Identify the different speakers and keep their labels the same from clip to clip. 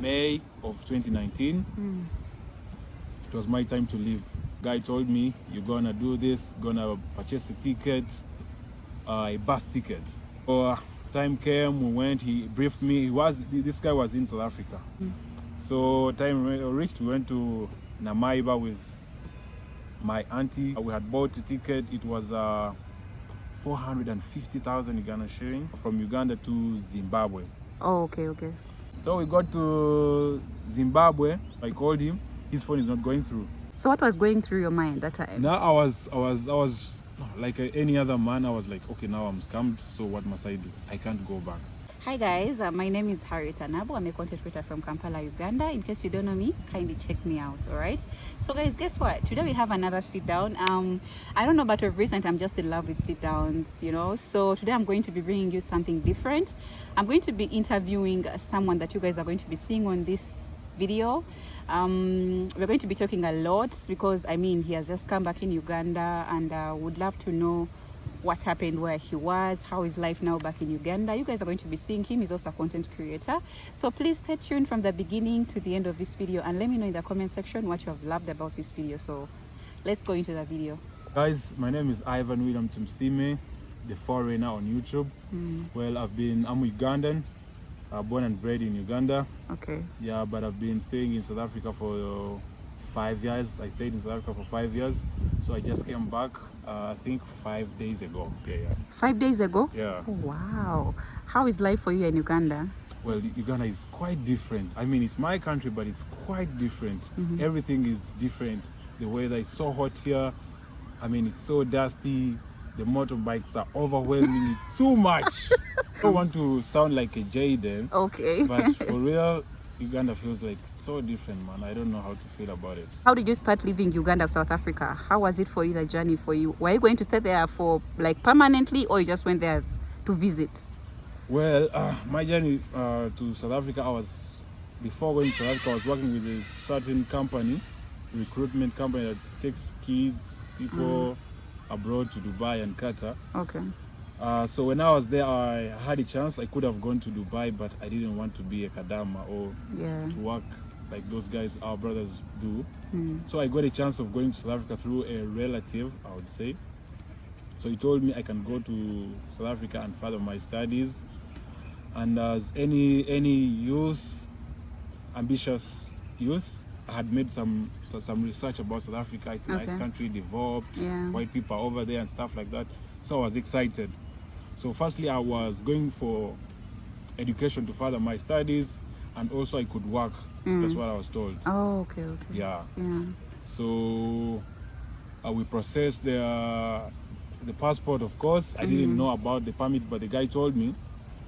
Speaker 1: May of 2019. It was my time to leave. Guy told me, you're gonna do this, gonna purchase a ticket, a bus ticket. So time came, we went, he briefed me. This guy was in South Africa. So time reached, we went to Namaiba with my auntie. We had bought a ticket. It was 450,000 Uganda shillings from Uganda to Zimbabwe.
Speaker 2: Oh, okay.
Speaker 1: So we got to Zimbabwe. I called him. His phone is not going through.
Speaker 2: So what was going through your mind that time?
Speaker 1: Now I was like any other man. I was like, okay, now I'm scammed. So what must I do? I can't go back.
Speaker 2: Hi guys, my name is Harriet Anabo. I'm a content creator from Kampala, Uganda. In case you don't know me, kindly check me out, all right? So guys, guess what? Today we have another sit down. I don't know about of recent, I'm just in love with sit downs, you know. So today I'm going to be bringing you something different. I'm going to be interviewing someone that you guys are going to be seeing on this video. We're going to be talking a lot because he has just come back in Uganda, and would love to know what happened, where he was, how is life now back in Uganda. You guys are going to be seeing him. He's also a content creator. So please stay tuned from the beginning to the end of this video, and let me know in the comment section what you have loved about this video. So let's go into the video.
Speaker 1: Guys, my name is Ivan William Tumsime, the foreigner on YouTube. Well, I'm Ugandan, born and bred in Uganda.
Speaker 2: Okay.
Speaker 1: Yeah, but I've been staying in South Africa for 5 years. I stayed in South Africa for 5 years. So I just came back, I think 5 days ago. Yeah.
Speaker 2: 5 days ago?
Speaker 1: Yeah.
Speaker 2: Oh, wow. How is life for you in Uganda?
Speaker 1: Well, Uganda is quite different. It's my country, but it's quite different. Everything is different. The weather is so hot here. It's so dusty. The motorbikes are overwhelming me too much. I don't want to sound like a Jaden.
Speaker 2: Okay.
Speaker 1: But for real, Uganda feels like so different, man. I don't know how to feel about it.
Speaker 2: How did you start leaving Uganda, South Africa? How was it for you, the journey for you? Were you going to stay there for permanently, or you just went there to visit?
Speaker 1: Well, my journey to South Africa, before going to South Africa, I was working with a certain company, recruitment company that takes kids, people abroad to Dubai and Qatar.
Speaker 2: Okay.
Speaker 1: So when I was there, I had a chance. I could have gone to Dubai, but I didn't want to be a kadama or to work like those guys, our brothers, do. So I got a chance of going to South Africa through a relative, I would say. So he told me I can go to South Africa and further my studies. And as any youth, ambitious youth, I had made some research about South Africa. It's a nice country, developed, white people are over there and stuff like that. So I was excited. So firstly, I was going for education to further my studies, and also I could work. That's what I was told.
Speaker 2: Oh, okay.
Speaker 1: Yeah. So we processed the passport, of course. I didn't know about the permit, but the guy told me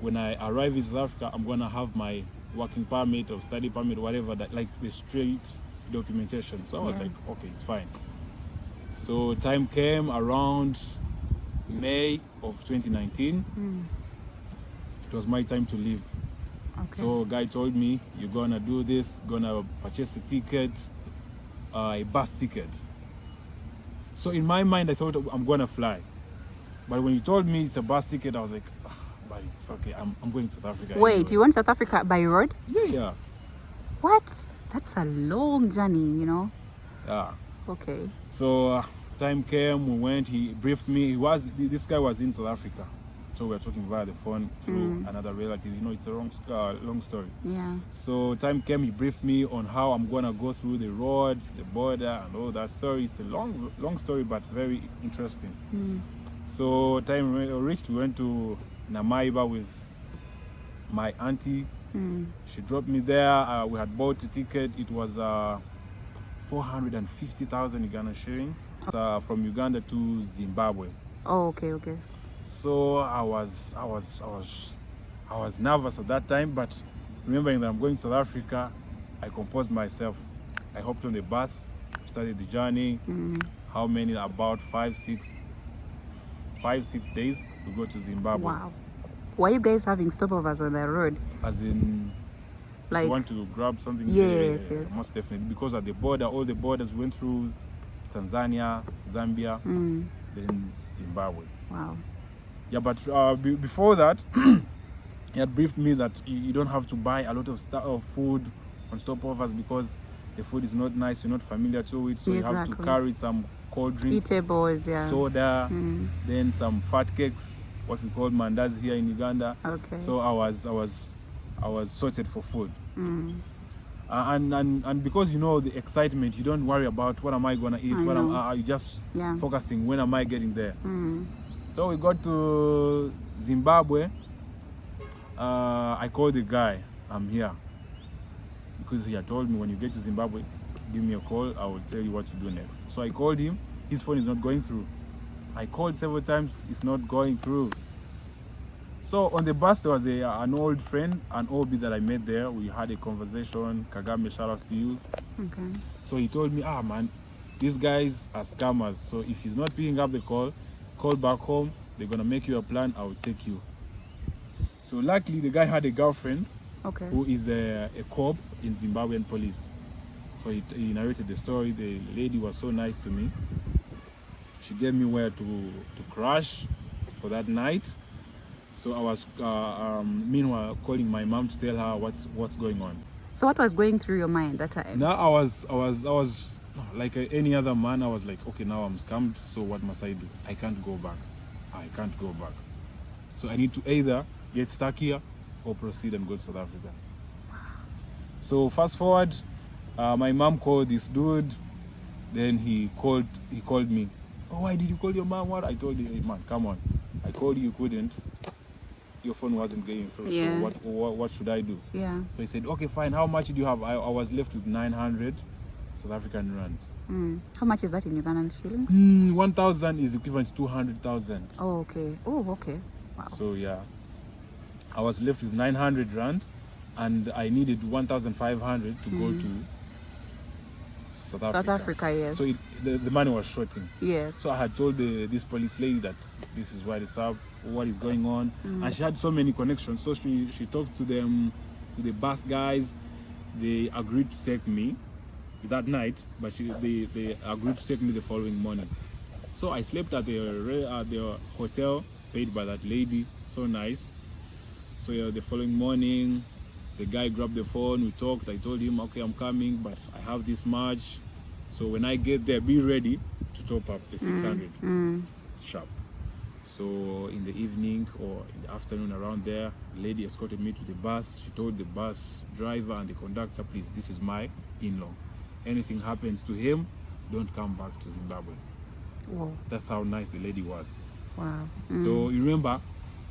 Speaker 1: when I arrive in South Africa, I'm gonna have my working permit or study permit, whatever, that, like the straight documentation. So I was like, okay, it's fine. So time came around May of 2019. It was my time to leave.
Speaker 2: Okay.
Speaker 1: So guy told me, you're gonna do this, gonna purchase a ticket, a bus ticket. So in my mind, I thought I'm gonna fly. But when he told me it's a bus ticket, I was like, but it's okay, I'm going to South Africa.
Speaker 2: Wait,
Speaker 1: anyway.
Speaker 2: you went to South Africa by road?
Speaker 1: Yeah.
Speaker 2: What? That's a long journey, you know?
Speaker 1: Yeah.
Speaker 2: Okay.
Speaker 1: So time came, we went, he briefed me. This guy was in South Africa. So we were talking via the phone through another relative. It's a long story.
Speaker 2: Yeah.
Speaker 1: So time came, he briefed me on how I'm gonna go through the road, the border, and all that story. It's a long story, but very interesting. So time reached, we went to Namaiba with my auntie. She dropped me there. We had bought a ticket. It was 450,000 Uganda shillings from Uganda to Zimbabwe.
Speaker 2: Oh, okay.
Speaker 1: So I was nervous at that time, but remembering that I'm going to South Africa, I composed myself. I hopped on the bus, started the journey. How many? About 5-6 days we go to Zimbabwe.
Speaker 2: Wow. Why are you guys having stopovers on the road?
Speaker 1: As in,
Speaker 2: like,
Speaker 1: you want to grab something?
Speaker 2: Yes.
Speaker 1: Most definitely. Because at the border, all the borders went through Tanzania, Zambia, then Zimbabwe.
Speaker 2: Wow.
Speaker 1: Yeah, but before that, he had briefed me that you don't have to buy a lot of food on stopovers because the food is not nice, you're not familiar to it, so you have to carry some cold drinks,
Speaker 2: eatables,
Speaker 1: soda, then some fat cakes, what we call mandazi here in Uganda.
Speaker 2: Okay.
Speaker 1: So I was sorted for food. And because you know the excitement, you don't worry about what am I gonna eat, you just focusing when am I getting there. So we got to Zimbabwe. I called the guy, I'm here, because he had told me when you get to Zimbabwe, give me a call, I will tell you what to do next. So I called him, his phone is not going through. I called several times, it's not going through. So on the bus, there was an old friend, an OB that I met there. We had a conversation. Kagame, shout out to you.
Speaker 2: Okay.
Speaker 1: So he told me, man, these guys are scammers. So if he's not picking up the call back home. They're going to make you a plan. I will take you. So luckily, the guy had a girlfriend who is a cop in Zimbabwean police. So he narrated the story. The lady was so nice to me. She gave me where to crash for that night. So I was meanwhile calling my mom to tell her what's going on.
Speaker 2: So what was going through your mind that time?
Speaker 1: Now I was like any other man. I was like, okay, now I'm scammed. So what must I do? I can't go back. So I need to either get stuck here or proceed and go to South Africa. So fast forward, my mom called this dude. Then he called me. Oh, why did you call your mom? What? I told you, hey, man, come on. I called you couldn't. Your phone wasn't getting through.
Speaker 2: Yeah.
Speaker 1: So what should I do?
Speaker 2: Yeah.
Speaker 1: So he said, okay, fine. How much do you have? I was left with 900 South African rands.
Speaker 2: How much is that in Ugandan shillings?
Speaker 1: 1,000 is equivalent to 200,000.
Speaker 2: Oh, okay. Oh, okay. Wow.
Speaker 1: So yeah, I was left with 900 rand, and I needed 1,500 to go to South Africa.
Speaker 2: Yes.
Speaker 1: So the money was shorting.
Speaker 2: Yes.
Speaker 1: So I had told this police lady that this is what is up, what is going on, and she had so many connections. So she talked to them, to the bus guys. They agreed to take me that night, but they agreed to take me the following morning. So I slept at the hotel paid by that lady. So nice. So the following morning, the guy grabbed the phone, we talked. I told him, okay, I'm coming, but I have this much. So when I get there, be ready to top up the 600 sharp. So in the evening or in the afternoon around there, the lady escorted me to the bus. She told the bus driver and the conductor, please, this is my in-law. Anything happens to him, don't come back to Zimbabwe.
Speaker 2: Whoa.
Speaker 1: That's how nice the lady was.
Speaker 2: Wow.
Speaker 1: So you remember,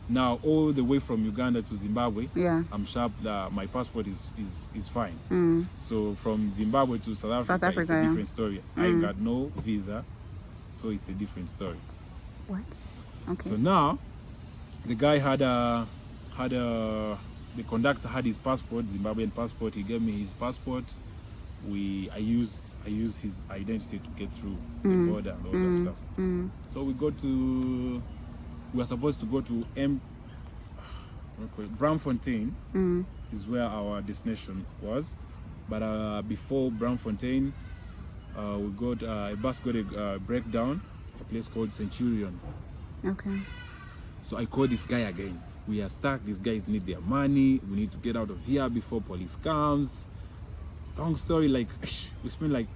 Speaker 1: now all the way from Uganda to Zimbabwe, I'm sharp that my passport is fine. So from Zimbabwe to South Africa, it's a different story. I got no visa, so it's a different story.
Speaker 2: What? Okay.
Speaker 1: So now the guy the conductor had his passport, Zimbabwean passport. He gave me his passport. I used his identity to get through the border and all that stuff. So we were supposed to go to Braamfontein is where our destination was. But before Braamfontein, a bus got a breakdown, a place called Centurion.
Speaker 2: Okay. So
Speaker 1: I called this guy again. We are stuck. These guys need their money. We need to get out of here before police comes. Long story, like we spent like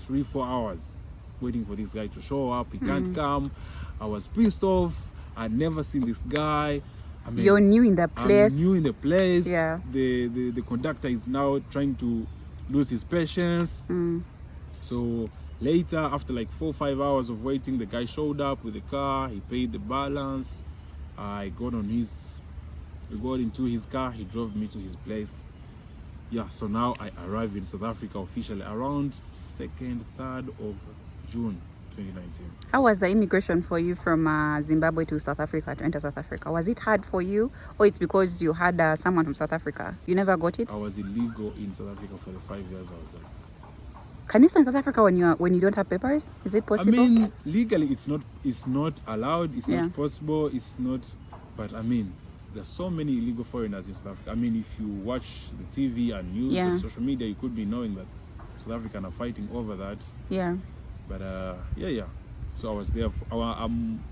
Speaker 1: 3-4 hours waiting for this guy to show up. He can't come. I was pissed off. I'd never seen this guy. I mean,
Speaker 2: you're new in the place.
Speaker 1: I'm new in the place.
Speaker 2: Yeah.
Speaker 1: The conductor is now trying to lose his patience. So later, after like 4 or 5 hours of waiting, the guy showed up with the car. He paid the balance. We got into his car. He drove me to his place. Yeah, so now I arrived in South Africa officially around 2nd, 3rd of June 2019.
Speaker 2: How was the immigration for you from Zimbabwe to South Africa, to enter South Africa? Was it hard for you, or it's because you had someone from South Africa? You never got it?
Speaker 1: I was illegal in South Africa for the 5 years I was there.
Speaker 2: Can you stay in South Africa when you don't have papers? Is it possible?
Speaker 1: I mean, legally it's not allowed, it's not possible, it's not, but I mean, there's so many illegal foreigners in South Africa. I mean, if you watch the TV and news and social media, you could be knowing that South Africans are fighting over that.
Speaker 2: Yeah.
Speaker 1: But So I was there. I'm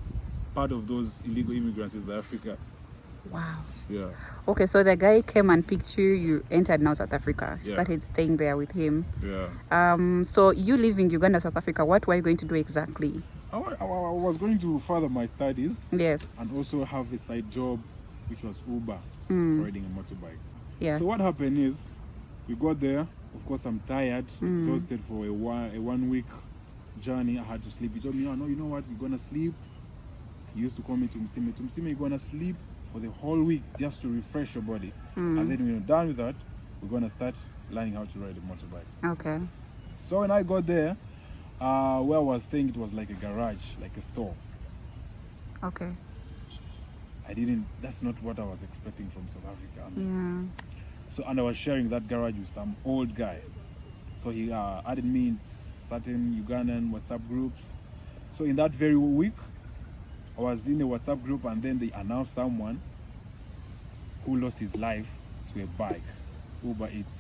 Speaker 1: part of those illegal immigrants in South Africa.
Speaker 2: Wow.
Speaker 1: Yeah.
Speaker 2: Okay, so the guy came and picked you. You entered now South Africa.
Speaker 1: Yeah.
Speaker 2: Started staying there with him.
Speaker 1: Yeah.
Speaker 2: So you leaving Uganda, South Africa, what were you going to do exactly?
Speaker 1: I was going to further my studies.
Speaker 2: Yes.
Speaker 1: And also have a side job, which was Uber, riding a motorbike.
Speaker 2: Yeah.
Speaker 1: So what happened is, we got there. Of course, I'm tired, exhausted for a 1 week journey. I had to sleep. He told me, no, you know what? You're gonna sleep. He used to call me Tumsime. Tumsime, you're gonna sleep for the whole week just to refresh your body. And then when you're done with that, we're gonna start learning how to ride a motorbike.
Speaker 2: Okay.
Speaker 1: So when I got there, where I was staying, it was like a garage, like a store.
Speaker 2: Okay.
Speaker 1: That's not what I was expecting from South Africa.
Speaker 2: Yeah.
Speaker 1: So, and I was sharing that garage with some old guy. So he added me in certain Ugandan WhatsApp groups. So in that very week, I was in a WhatsApp group, and then they announced someone who lost his life to a bike, Uber Eats.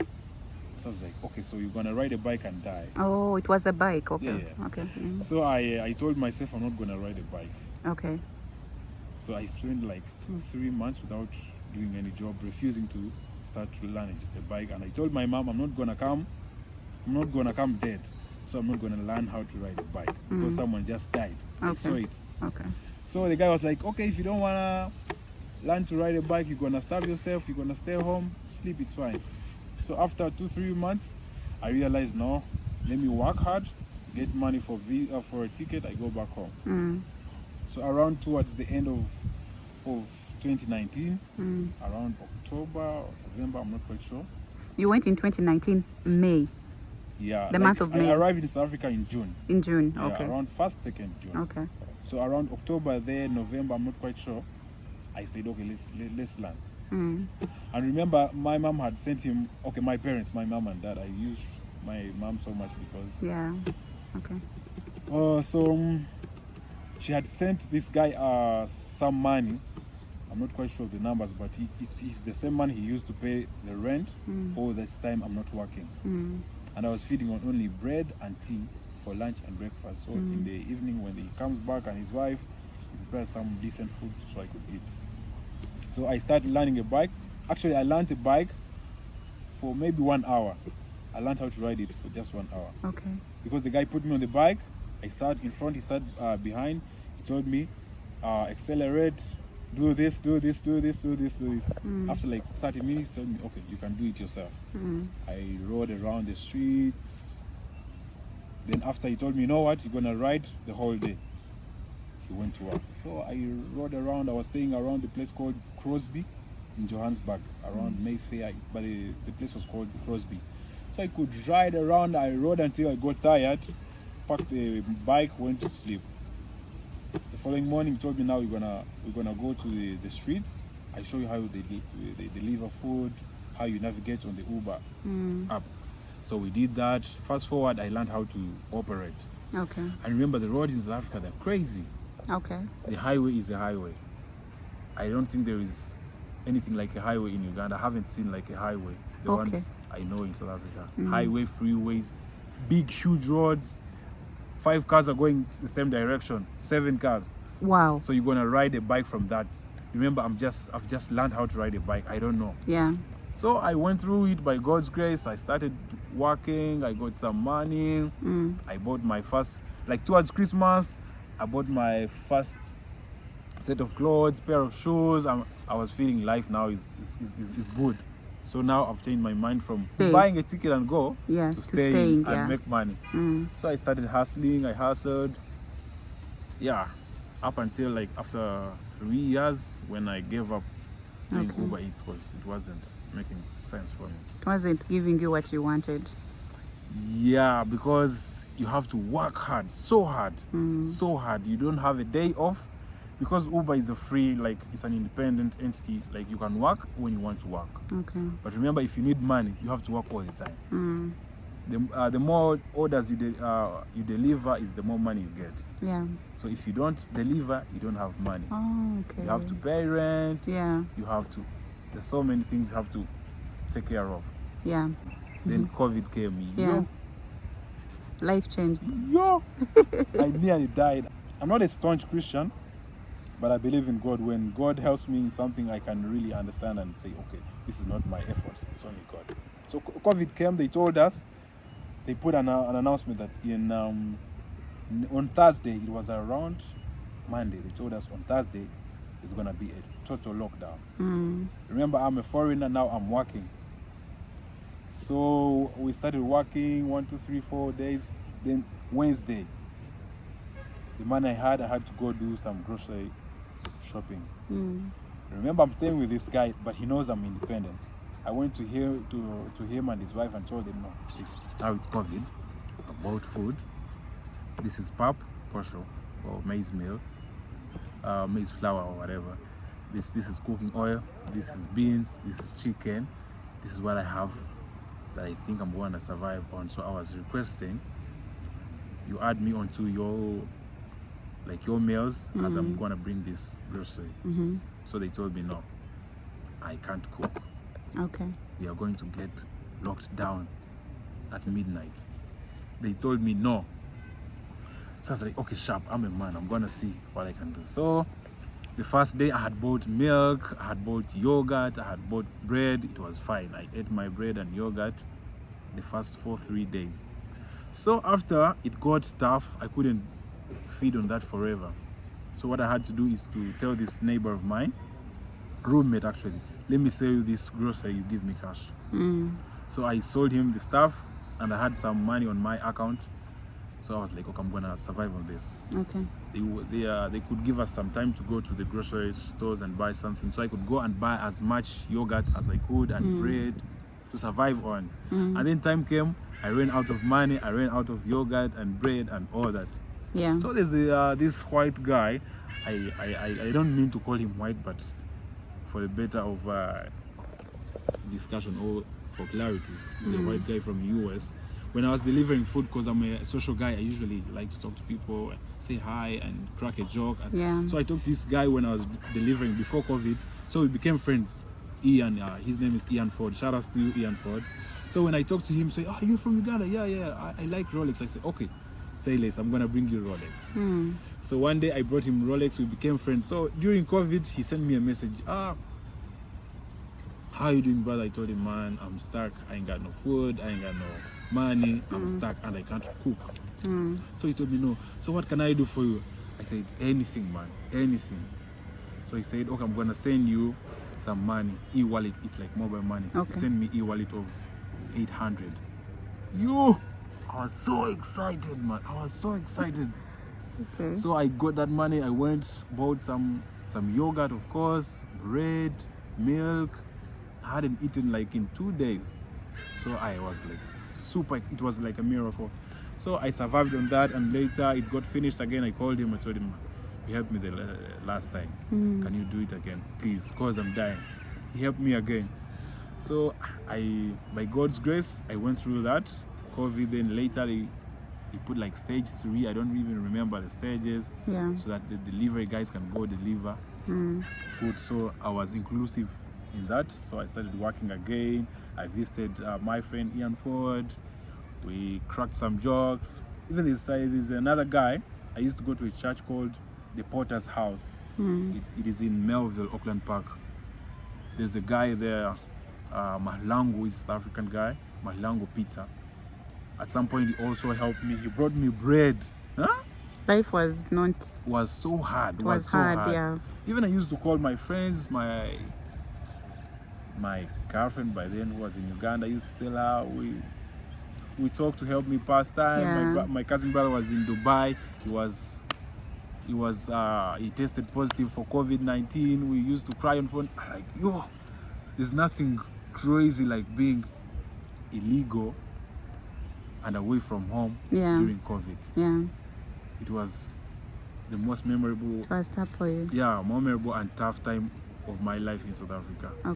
Speaker 1: So I was like, okay, so you're gonna ride a bike and die.
Speaker 2: Oh, it was a bike. Okay.
Speaker 1: Yeah.
Speaker 2: Okay.
Speaker 1: So I told myself I'm not gonna ride a bike.
Speaker 2: Okay.
Speaker 1: So I spent like 2-3 months without doing any job, refusing to start to learn a bike. And I told my mom, I'm not gonna come dead. So I'm not gonna learn how to ride a bike because someone just died.
Speaker 2: Okay.
Speaker 1: I saw it.
Speaker 2: Okay.
Speaker 1: So the guy was like, okay, if you don't wanna learn to ride a bike, you're gonna starve yourself, you're gonna stay home, sleep, it's fine. So after 2-3 months, I realized, no, let me work hard, get money for a ticket, I go back home. So around towards the end of 2019, around October or November, I'm not quite sure.
Speaker 2: You went in 2019, May.
Speaker 1: Yeah.
Speaker 2: The month of May.
Speaker 1: I arrived in South Africa in June.
Speaker 2: In June,
Speaker 1: Yeah,
Speaker 2: okay.
Speaker 1: around 1st, 2nd June.
Speaker 2: Okay.
Speaker 1: So around October there, November, I'm not quite sure. I said, okay, let's learn. And remember, my mom had sent him, okay, my parents, my mom and dad, I used my mom so much because...
Speaker 2: Yeah, okay.
Speaker 1: So she had sent this guy some money. I'm not quite sure of the numbers, but it's the same money he used to pay the rent. All this time I'm not working. And I was feeding on only bread and tea for lunch and breakfast. So in the evening when he comes back and his wife, he prepares some decent food so I could eat. So I started learning a bike. Actually, I learned a bike for maybe 1 hour. I learned how to ride it for just 1 hour.
Speaker 2: Okay.
Speaker 1: Because the guy put me on the bike, I sat in front, he sat behind. He told me, accelerate, do this, do this, do this, do this, do this. After like 30 minutes, he told me, okay, you can do it yourself. I rode around the streets. Then after he told me, you know what, you're gonna ride the whole day. He went to work. So I rode around. I was staying around the place called Crosby in Johannesburg, around Mayfair, but the place was called Crosby. So I could ride around. I rode until I got tired, parked the bike, went to sleep. The following morning, he told me, now we're gonna go to the streets. I show you how they deliver food, how you navigate on the Uber app. So we did that. Fast forward, I learned how to operate.
Speaker 2: Okay.
Speaker 1: And remember, the roads in South Africa, they're crazy.
Speaker 2: Okay.
Speaker 1: The highway is a highway. I don't think there is anything like a highway in Uganda. I haven't seen like a highway. The ones I know in South Africa. Highway, freeways, big, huge roads. 5 cars are going the same direction. 7 cars.
Speaker 2: Wow.
Speaker 1: So you're gonna ride a bike from that. Remember, I've just learned how to ride a bike. I don't know.
Speaker 2: Yeah.
Speaker 1: So I went through it by God's grace. I started working. I got some money. I bought my first, like towards Christmas, I bought my first set of clothes, pair of shoes. I was feeling life now is good. So now I've changed my mind from buying a ticket and go to staying and make money. So I started hustling. I hustled. Yeah, up until like after 3 years when I gave up doing Uber Eats because it wasn't making sense for me.
Speaker 2: It wasn't giving you what you wanted.
Speaker 1: Yeah, because you have to work hard, so hard. You don't have a day off because Uber is a free, like it's an independent entity. Like you can work when you want to work.
Speaker 2: Okay.
Speaker 1: But remember, if you need money, you have to work all the time. The more orders you deliver is the more money you get.
Speaker 2: Yeah.
Speaker 1: So if you don't deliver, you don't have money.
Speaker 2: Oh, okay.
Speaker 1: You have to pay rent.
Speaker 2: Yeah.
Speaker 1: You have to. There's so many things you have to take care of.
Speaker 2: Yeah.
Speaker 1: Then COVID came.
Speaker 2: Yeah. Life changed.
Speaker 1: Yo, I nearly died. I'm not a staunch Christian, But I believe in God. When God helps me in something, I can really understand and say, okay, this is not my effort, it's only God. So COVID came, they told us, they put an announcement that on Thursday, it was around Monday, they told us on Thursday, it's going to be a total lockdown. Remember, I'm a foreigner, now I'm working. So we started working 1, 2, 3, 4 days. Then Wednesday, the money I had to go do some grocery shopping. Remember, I'm staying with this guy, but he knows I'm independent. I went to him and his wife and told him, no, see, now it's COVID. I bought food. This is pap, posho, or maize meal, maize flour or whatever. This is cooking oil. This is beans. This is chicken. This is what I have that I think I'm going to survive on. So I was requesting you add me onto your meals as I'm going to bring this grocery. So they told me, no, I can't cook.
Speaker 2: Okay.
Speaker 1: We are going to get locked down at midnight. They told me no. So I was like, okay, sharp, I'm a man, I'm going to see what I can do. So the first day I had bought milk, I had bought yogurt, I had bought bread. It was fine. I ate my bread and yogurt the first 3 days. So after it got tough, I couldn't feed on that forever. So what I had to do is to tell this neighbor of mine, roommate actually, let me sell you this grocery, you give me cash. So I sold him the stuff and I had some money on my account. So I was like, okay, I'm gonna survive on this.
Speaker 2: Okay.
Speaker 1: They could give us some time to go to the grocery stores and buy something. So I could go and buy as much yogurt as I could and bread to survive on. And then time came, I ran out of money, I ran out of yogurt and bread and all that.
Speaker 2: Yeah.
Speaker 1: So there's this white guy. I don't mean to call him white, but for the better of discussion or for clarity, he's a white guy from the US. When I was delivering food, because I'm a social guy, I usually like to talk to people, say hi and crack a joke. So I talked to this guy when I was delivering before COVID. So we became friends. Ian, his name is Ian Ford. Shout out to you, Ian Ford. So when I talked to him, say, oh, you're from Uganda? Yeah, I like Rolex. I said, okay, say less, I'm gonna bring you Rolex. So one day I brought him Rolex, we became friends. So during COVID, he sent me a message, how are you doing, brother? I told him, man, I'm stuck. I ain't got no food, I ain't got no money, I'm stuck and I can't cook. So he told me, no. So what can I do for you? I said, anything, man, anything. So he said, okay, I'm gonna send you some money, e-wallet, it's like mobile money.
Speaker 2: Okay.
Speaker 1: He sent me e-wallet of 800. I was so excited, man. I was so excited.
Speaker 2: Okay.
Speaker 1: So I got that money, I went, bought some yogurt, of course, bread, milk. I hadn't eaten like in 2 days. So I was like super, it was like a miracle. So I survived on that, and later it got finished again. I called him, I told him, you helped me the last time. Can you do it again, please? Because I'm dying. He helped me again. So by God's grace, I went through that. COVID, then later he put like stage 3. I don't even remember the stages.
Speaker 2: Yeah.
Speaker 1: So that the delivery guys can go deliver food. So I was inclusive in that. So I started working again. I visited my friend Ian Ford. We cracked some jokes. Even there's another guy. I used to go to a church called the Potter's House. It is in Melville, Auckland Park. There's a guy there, Mahlangu is a South African guy, Mahlangu Peter. At some point he also helped me. He brought me bread.
Speaker 2: Life was
Speaker 1: so hard.
Speaker 2: It was hard, yeah.
Speaker 1: Even I used to call my friends, my girlfriend by then who was in Uganda, I used to tell her we talked to help me pass time.
Speaker 2: Yeah.
Speaker 1: My cousin brother was in Dubai. He tested positive for COVID-19. We used to cry on phone. I'm like, there's nothing crazy like being illegal and away from home during COVID.
Speaker 2: Yeah.
Speaker 1: It was the most memorable.
Speaker 2: It was tough for you.
Speaker 1: Yeah, memorable and tough time of my life in South Africa.